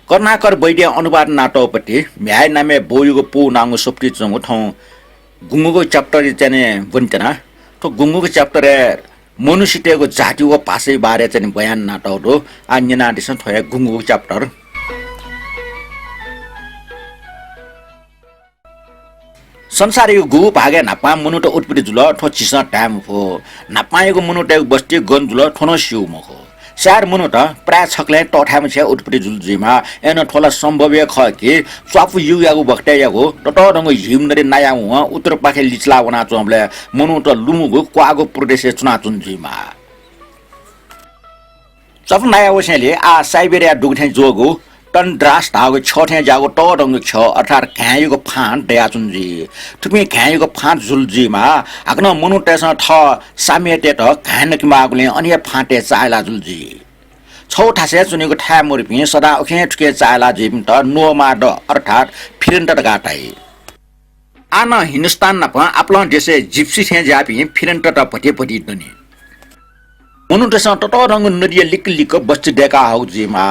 कर्नाकर बैडे अनुवाद नाटकपट्टि म्याय नामे बोयुको पु नाङ्गो सोप्टी चंगो ठाउँ गुङ्गुको च्याप्टर चाहिँ बन्तना तो गुङ्गुको च्याप्टर मनुष्यको जातिको पासै बारे चाहिँ बयान नाटकहरू अन्य नाटिस थोया गुङ्गुको च्याप्टर संसारको गु भागे नापा मुनुट उत्पत्ति जुल ठो चिसा टाइम हो नापाएको मुनुट बस्ती गन जुल ठोन सिउ मखो सार मुनुट प्राय छक्ले टठाम छ उत्पत्ति जुल जिमा एन ठोला सम्भव्य ख कि स्वाफु युयागु बक्टेयागु टट रंग हिमनरे नायाउ उत्तर पाखे लिचला वना चोमले मुनुट लुमुगु क्वागु प्रदेश चुना चुन जिमा सफ नायावसेले आ साइबेरिया दुगथे जोगु टन्ड्रास धागो छठे जागो ट रंग छ अर्थात घायुको फाँट दयाचुनजी तुमी घायुको फाँट जुलजीमा आग्न मुनुटेस ठ सामेटे त घानकी मागुले अन्य फाँटे चायला जुलजी छौ ठासे चुनेको ठा मुरपि सदा ओखे ठुके चायला जिम त नोमा ड अर्थात फिरन्ट गाटाई आन हिन्दुस्तान नप आपला देशे जिप्सी थे जापि फिरन्ट त पटेपटी दनी मुनुटेस टट रंग नदिया लिक लिक बस्ती डेका हौजीमा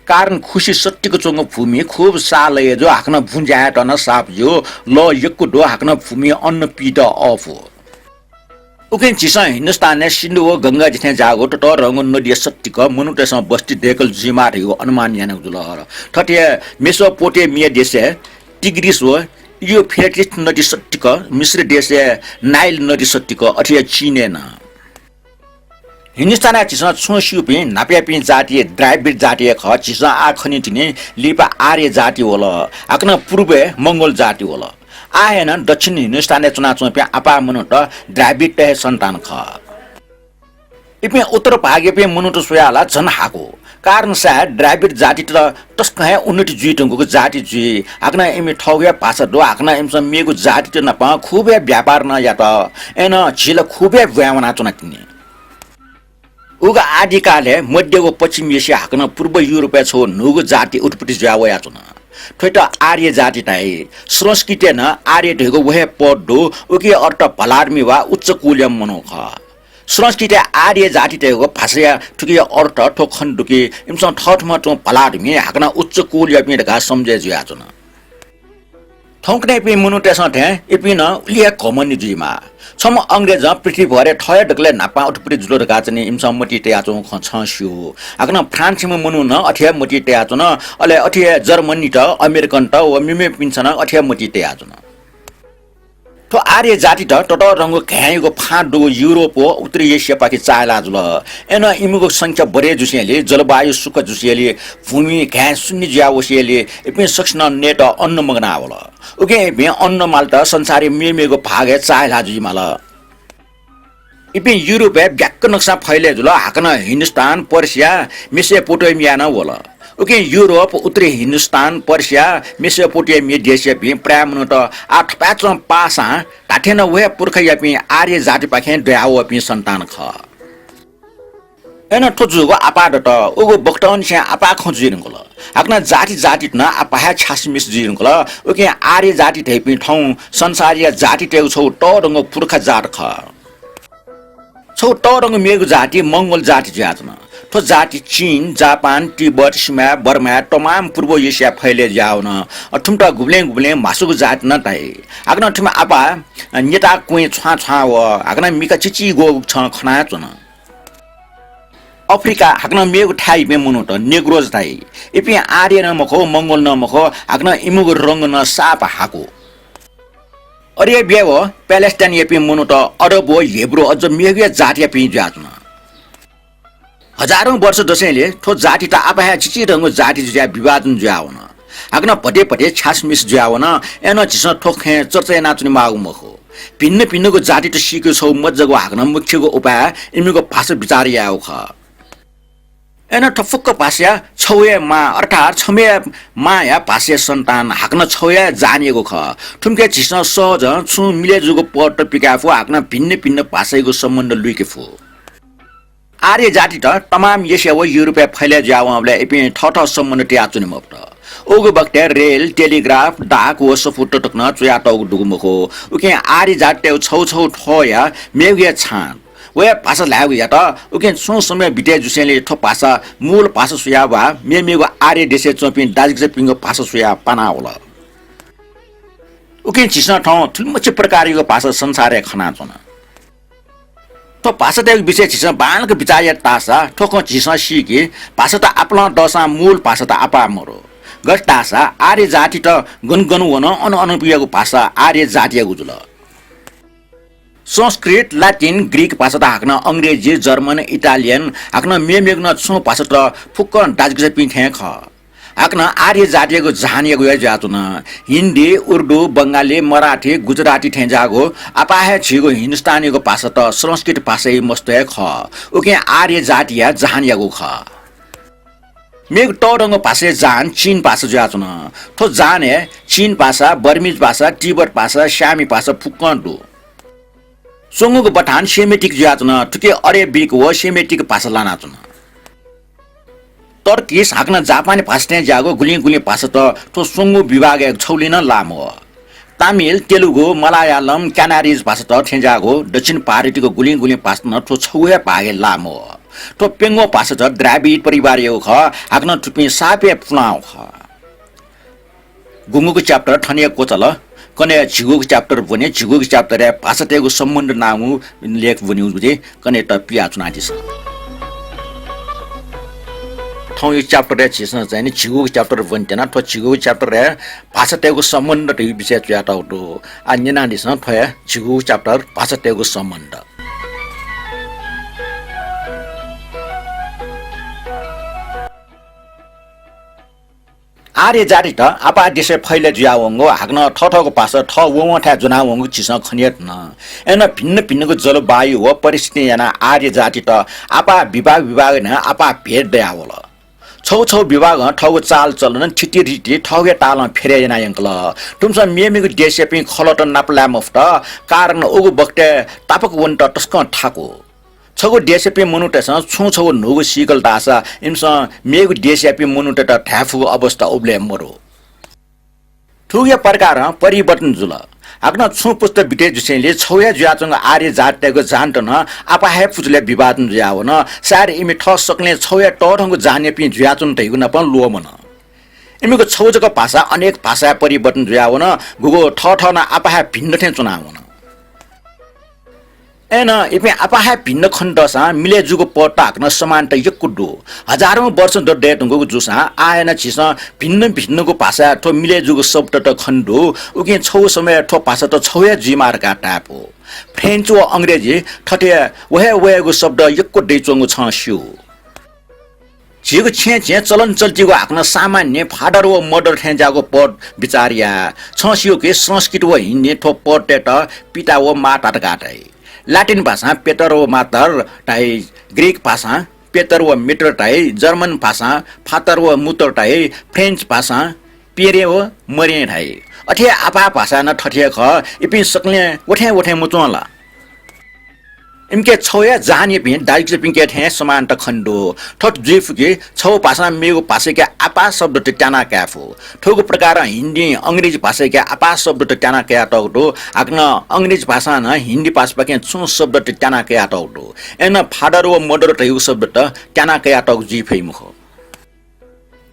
कारण खुशी सट्टीको चोंगो भूमि खूब सालय जो हाक्न भुंजाया टन साप जो ल यक्को डो हाक्न भूमि अन्न पीड अफ हो उकेन चिसा हिन्दुस्तान सिन्धु गंगा जिथे जागो टट रंग नदिया सट्टीक मुनुटेस बस्ती डेकल जिमा रियो अनुमान यान जुल ठटे मेसोपोटेमिया देशे टिग्रिस हो यो फेटिस नदी सट्टीक मिस्र देशे नाइल नदी सट्टीक अथिया चिनेन हिन्दुस्तान चिसा छोसिउपि नाप्यापि जातीय द्राविड जातीय ख चिसा आखनि तिने लिपा आर्य जाति होला आकन पूर्वे मंगोल जाति होला आएन दक्षिण हिन्दुस्तान चुना चोपे आपा मुनुट द्राविड ते सन्तान ख इपे उत्तर भागे पे मुनुट सोयाला जन हाको कारण सा द्राविड जाति त तस्कहे उन्नति जुइटंगको जाति जुइ आकन एमे ठौगे पासा दो आकन एमस मेगु जाति त नपा खुबे व्यापार न या त एन छिल खुबे व्यावना चुना तिने उगा आदिकाले मध्यको पश्चिम एसिया हाक्न पूर्व युरोपीय छौ नुगु जाति उत्पत्ति जावया छन ठैट आर्य जाति ताई संस्कृति न आर्य ढेगो वहे पडो उके अर्थ भलार्मी वा उच्च कुल्यम मनोख संस्कृति आर्य जाति ढेगो भाषा ठुकी अर्थ ठोखन दुकी इमस ठठमा टो भलार्मी हाक्न उच्च कुल्यम ढगा समझे जुया छन ठौकने पे मुनुटेस थे इपिन उलिया कमनि जिमा सम अंग्रेज पृथ्वी भरे ठय ढकले नापा उत्पत्ति जुलो गाचने इमसम मटी तेयाचो खछस्यु आकन फ्रान्स म मुनु न अठिया मटी तेयाचो न अले अठिया जर्मनी त अमेरिकन त व मिमे पिन्छन अठिया मटी तेयाचो न तो आर्य जाति त टट रंग घायको फाडो युरोप उत्तरी एसिया पाकि चायला जुल एन इमुको संख्या बढे जुसियाले जलवायु सुख जुसियाले भूमि घाय शून्य ज्यावसियाले इपे सक्सन नेट अन्न मगना होला ओके बे अन्न माल्ट संसारी मेमेको भागे चायला जुइमाल इपे युरोप ब्याक नक्सा फैले जुल हाकन हिन्दुस्तान पर्सिया मेसोपोटामिया न होला ओके युरोप उत्तरी हिन्दुस्तान पर्सिया मेसोपोटामिया देशे पि प्रायमुनट आठ पाँच पासा काठेन वे पुर्खया पि आर्य जाति पाखे दयाव पि सन्तान ख एन ठोजुगो आपाद त उगो बक्टन से आपा खजुइरंगल हाक्न जाति जाति न आपा छासमिस जिरंगल ओके आर्य जाति थेपि ठौ संसारीय जाति तेउ छौ ट रंग पुर्खा जात ख छौ ट रंग मेगु जाति मंगोल जाति ज्यातना तो जाति चीन जापान तिब्बत सीमा बर्मा तमाम पूर्व एसिया फैले जाउन अठुमटा गुब्ले गुब्ले मासुको जाति न ताई आग्न ठुमा आपा नेता कुइ छ्वा छ्वा व आग्न मिका चिची गो छ खना चुन अफ्रिका हाक्न मेगु ठाई मे मुनु त नेग्रोज ताई इपि आर्य न मखो मंगोल न मखो हाक्न इमुगु रंग न साप हाको अरे बेव प्यालेस्टाइन एपि मुनु त अरब हेब्रो अझ मेगु जाति पि जातन हजारौं वर्ष दशैले ठो जाति त आपा चिची रंग जाति जुया विवादन जुयाउन हाक्न पटे पटे छासमिस जुयाउन एन चिस ठोखे चर्चा नाचुनि मागु मखो भिन्न भिन्नको जाति त सिक्यो छौ मज्जको हाक्न मुख्यको उपाय इमीको भाषा विचार याउ ख एन ठफुक्क भाषा छौया मा अर्थात छमे माया भाषा सन्तान हाक्न छौया जानिएको ख ठुम्के चिस सहज छु मिलेजुको पट पिकाफु हाक्न भिन्न भिन्न भाषाको सम्बन्ध लुके फु आर्य जाति त तमाम एसिया व युरोपीय फैले जावले एपि ठठ सम्बन्ध ट्याचुनि मप्त ओगो बक्टे रेल टेलिग्राफ डाक व सफुट टक्न चया टगु दुगुमखो उके आर्य जाति छौ छौ ठया मेगे छान वे भाषा लाग्यो या त उके सो समय बिटे जुसेले ठो भाषा मूल भाषा सुया वा मेमेगो आर्य देशे चोपिन दाजिक पिंगो भाषा सुया पाना होला उके चिस्न ठाउँ थुलमुच प्रकारको भाषा संसारे खना छन् तो भाषा त विषय चिस्न बाणको विचार तासा ठोको चिस्न सिके भाषा त आपला दशा मूल भाषा त आपा मरो गस्तासा आर्य जाति त गुनगुन वन अनुपियाको भाषा आर्य जातीय गुजुल संस्कृत लाटिन ग्रीक भाषा त हाक्न अंग्रेजी जर्मन इटालियन हाक्न मेमेग्न छौ भाषा त फुक्क दाजगसे पिथे ख हाक्न आर्य जातीयको जहानिएको जातुन हिन्दी उर्दू बंगाली मराठी गुजराती ठेंजागो अपाहे छिगो हिन्दुस्तानीको भाषा त संस्कृत भाषा मस्तय ख उके आर्य जातीय जहानिएको ख मेग टोडंग भाषा जान चीन भाषा जातुन थो जाने चीन भाषा बर्मीज भाषा तिब्बत भाषा श्यामी भाषा फुक्कन्डु सोंगुको बटान सेमेटिक जातुन तुके अरेबिक व सेमेटिक भाषा लानातुन टर्किस हाक्न जापानी भाषा जागो गुली गुली भाषा त थो सोंगु विभाग छौलिन लामो तमिल तेलुगु मलायालम क्यानारीज भाषा त ठेजागो दक्षिण भारतीयको गुली गुली भाषा न थो छौया भागे लामो तो पेंगो भाषा त द्राविड परिवार यो ख हाक्न टुपी सापे फुलाउ ख गुंगुको च्याप्टर ठनिया कोचल कने झिगुको च्याप्टर भने झिगुको च्याप्टर भाषा तेको सम्बन्ध नामु लेख भने बुझे कने त पिया चुनादिस ठौ यो च्याप्टर छिसन चाहिँ नि झिगुको च्याप्टर भन्टेन त झिगुको च्याप्टर भाषा तेको सम्बन्ध त विषय च्याटा उठो आ निनादिस थया झिगुको च्याप्टर भाषा तेको सम्बन्ध आर्य जाति त आपा देशे फैले जुयावंगो हाक्न ठठको भाषा ठ वठा जुनावंगो चिस खनियत न एन भिन्न भिन्नको जलवायु व परिस्थिति याना आर्य जाति त आपा विभाग न आपा भेट दयावल छौ छौ विभाग ठगो चाल चलन ठिटी ठिटी ठगे ताल फेरे याना यंकल तुमसा मेमेको देशे पिं खलट नापला मफ्त कारण ओगु बक्टे तापक वन्ट टस्क ठाको छगो देशेपी मनुटेस छु छगो नोगो सिकल दासा इमस मेगु देशेपी मनुटे त ठ्याफुको अवस्था उब्ले मरो ठुगे प्रकार परिवर्तन जुल हाक्न छु पुस्त बिटे जुसेले छौया जुयाचंग आर्य जातको जानटन आपाहे पुजले विवादन जुयावन सार इमि ठ सक्ने छौया टठंगो जाने पि जुयाचन तैगुन पन लोमन इमिको छौजको भाषा अनेक भाषा परिवर्तन जुयावन गुगो ठठन आपाहे भिन्न थे चुनावन एन इपे आपाहे भिन्न खण्डसा मिलेजुको पट्टा हाक्न समानता यकुडो हजारौं वर्ष डेटुको जुसा आएन छिस भिन्न भिन्नको भाषा ठो मिलेजुको शब्द त खण्डो उके छौ समय ठो भाषा त छौया जिमारका टापो फ्रेन्च व अंग्रेजी ठटे वहेको शब्द यक्को डेचोंगो छ स्यु झिगो छे चलन चल्तीको हाक्न सामान्य फाडर व मर्डर ठेंजाको पद विचारिया छ स्यु के संस्कृत व हिन्दी ठो पट्टे त पिता व माता गाटै लाटिन भाषा पेटर व मातर टाइ ग्रीक भाषा पेटर व मिटर टाइ जर्मन भाषा फातर व मुतर टाइ फ्रेन्च भाषा पेरे व मरे टाइ अथे आपा भाषा न ठठिया ख इपि सक्ने ओठे मुचोला इनके छौया जाने भी दाइक पिंके थे समान त खण्डो ठट जिफके छौ भाषा मेगो भाषा के आपा शब्द त टाना क्याफो ठोको प्रकार हिन्दी अंग्रेजी भाषा के आपा शब्द त टाना क्या टौटो हाक्न अंग्रेजी भाषा न हिन्दी भाषा के छु शब्द त टाना क्या टौटो एन फाडर व मर्डर त यो शब्द त टाना क्या टौ जिफै मुख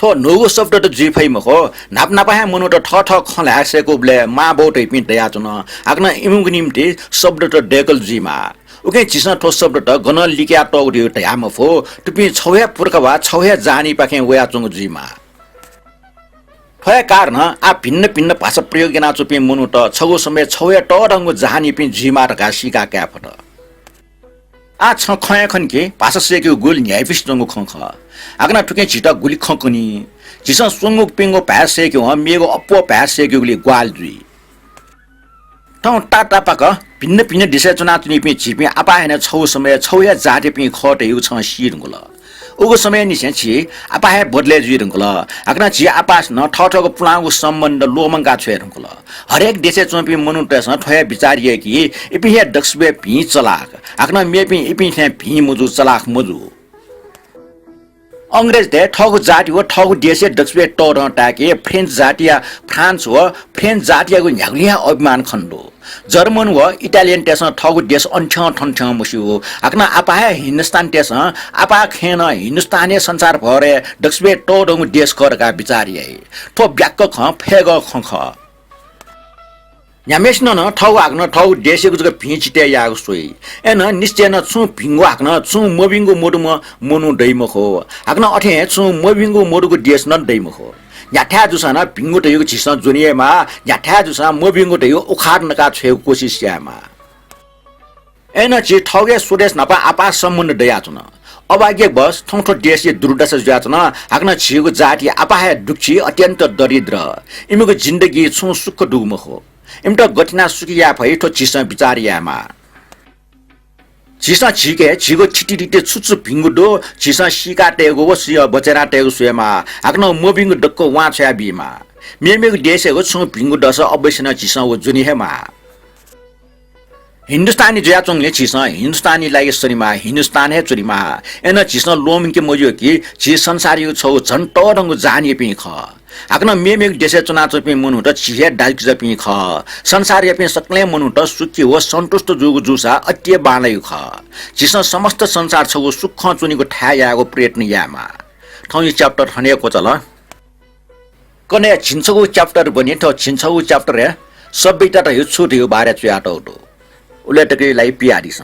थो नोगो शब्द त जिफै मुख नाप नापाहे मनु त ठ ठ खलासेको ब्ले मा बोटै पिन दया चुन हाक्न इमुको निम्ति शब्द त डेकल जिमा उके चिस्न ठोस शब्द त गन लिक्या टौरी याम फो टुपी छौया पुर्खवा छौया जानी पाखे वया चंग जिमा थया कारण आ भिन्न भिन्न भाषा प्रयोग गना चुपी मनु त छगो समय छौया टरंग जानी पि जिमा र सिका क्या फट आ छ खया खनके भाषा सेक्यो गुल न्यायविस जंगो खख आगना टुके छिटा गुली खकनी चिस सुंगु पिंगो भाष सेक्यो मेगो अपो भाष सेक्यो गुली ग्वाल जुई ठाउँ टाटा पाक भिन्न भिन्न दिशा चुनाचुनी पि छिपि आपा हैन छौ समय छौया जाति पि खट यु छ सिरंगुल उगो समय निसे छि आपा है बदले जुइरंगुल आकना छि आपास न ठठको पुलागु सम्बन्ध लोमंगा छेरंगुल हरेक देशे चोपि मनुटेस ठया विचारिए कि इपि हे दक्षबे भि चलाक आकना मेपि इपि थे भि मुजु चलाक मुजु अंग्रेज दे ठगु जाति हो ठगु देशे दक्षिण टोर टाके फ्रेन्च जातिया फ्रान्स हो फ्रेन्च जातियाको न्यागलिया अभिमान खण्डो जर्मन हो इटालियन टेस ठगु देश अन्ठ ठन्ठ मुसि हो आकना आपा हिन्दुस्तान टेस आपा खेन हिन्दुस्तानी संसार भरे दक्षिण टोर देश करका विचारिए ठो ब्याक ख फेग ख यामेस्न न ठौ हाक्न ठौ देशको जग भिचिटे याको सोई एन निश्चय न छु भिंगो हाक्न छु मोबिंगो मोडुम मोनु दैमखो हाक्न अठे छु मोबिंगो मोडुको देश न दैमखो याठ्या जुसन भिंगो तयको छिस जुनिएमा याठ्या जुसन मोबिंगो तयो उखाड नका छे कोशिश यामा एन छि ठौगे स्वदेश नपा आपा सम्बन्ध दया छन अभाग्य बस ठौठो देशले दुर्दशा ज्याचन हाक्न छिको जाति आपा दुखी अत्यन्त दरिद्र इमको जिन्दगी छु सुख दुमखो इमटा गठना सुकिया भइठो छिस विचारियामा छिस छिके छिगो छिटिटिटे छुछु भिंगुडो छिस सिका टेगो वसिय बचेरा टेगो सुयमा हाक्न मोबिंग डक्को वा छया बिमा मेमेको देशको छु भिंगु दस अवश्य छिस व जुनि हेमा हिन्दुस्तानी ज्याचोङले छिस हिन्दुस्तानी लागि सरीमा हिन्दुस्तान हे चुरीमा एन छिस लोमिके मोजियो कि छि संसारियो छौ झन्ट रंग जानिए पि ख हाक्न मेमेक देशे चुनाच पि मनु त छिहे डाल्क जपि ख संसार पि सक्ले मनु त सुखी हो सन्तुष्ट जुगु जुसा अट्य बालै ख छिस समस्त संसार छौ सुख चुनीको ठायाको प्रयत्न यामा ठौ यो च्याप्टर हनेको चल कने छिन्छगु च्याप्टर बनि त छिन्छगु च्याप्टर हे सबैटा त यो छुट यो बारे च्याटौ उले तकै लाई पियादिस